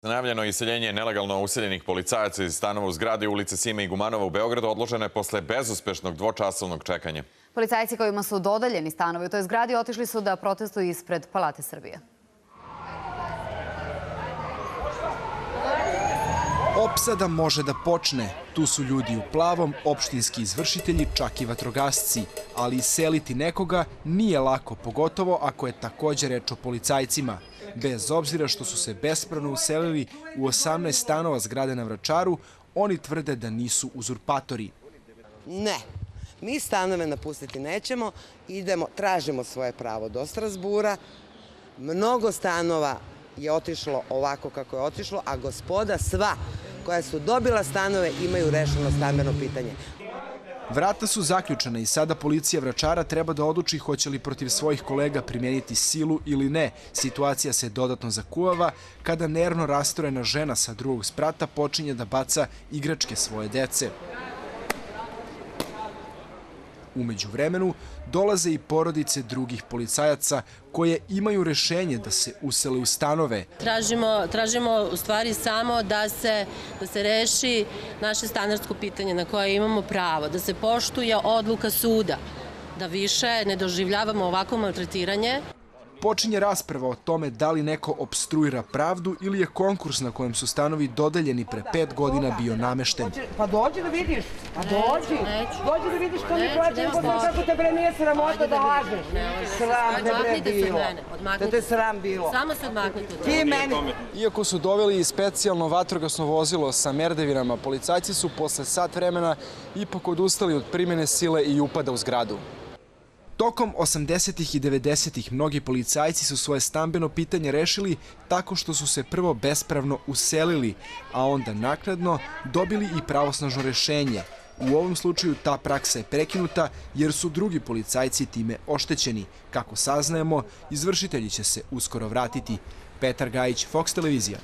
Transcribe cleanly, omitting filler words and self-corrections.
Najavljeno iseljenje nelegalno useljenih policajaca iz stanova u zgradi ulice Sime i Gumanova u Beogradu odloženo je posle bezuspešnog dvočasovnog čekanja. Policajci kojima su dodeljeni stanovi u toj zgradi otišli su da protestuju ispred Palate Srbije. Opsada može da počne. Tu su ljudi u plavom, opštinski izvršitelji, čak i vatrogasci. Ali iseliti nekoga nije lako, pogotovo ako je takođe reč o policajcima. Bez obzira što su se bespravno uselili u 18 stanova zgrade na Vračaru, oni tvrde da nisu uzurpatori. Ne, mi stanove napustiti nećemo, tražimo svoje pravo do Strazbura. Mnogo stanova je otišlo ovako kako je otišlo, a gospoda sva koja su dobila stanove imaju rešeno stambeno pitanje. Vrata su zaključana i sada policija Vračara treba da odluči hoće li protiv svojih kolega primijeniti silu ili ne. Situacija se dodatno zakuvava kada nervno rastorena žena sa drugog sprata počinje da baca igračke svoje dece. U međuvremenu dolaze i porodice drugih policajaca koje imaju rešenje da se usele u stanove. Tražimo u stvari samo da se reši naše stanarsko pitanje na koje imamo pravo, da se poštuje odluka suda, da više ne doživljavamo ovako maltretiranje. Počinje rasprava o tome da li neko opstruira pravdu ili je konkurs na kojem su stanovi dodeljeni pre 5 godina bio namešten. Pa dođi da vidiš, pa dođi da vidiš ko mi plaćemo, kako te bre nije sramota da lažeš. Sram te bre bilo, da te sram bilo. Samo se odmaknite. Ti meni. Iako su doveli specijalno vatrogasno vozilo sa merdevinama, policajci su posle sat vremena ipak odustali od primene sile i upada u zgradu. Tokom 80. i 90. mnogi policajci su svoje stambeno pitanje rešili tako što su se prvo bespravno uselili, a onda naknadno dobili i pravosnažno rešenje. U ovom slučaju ta praksa je prekinuta jer su drugi policajci time oštećeni. Kako saznajemo, izvršitelji će se uskoro vratiti. Petar Gajić, Fox televizija.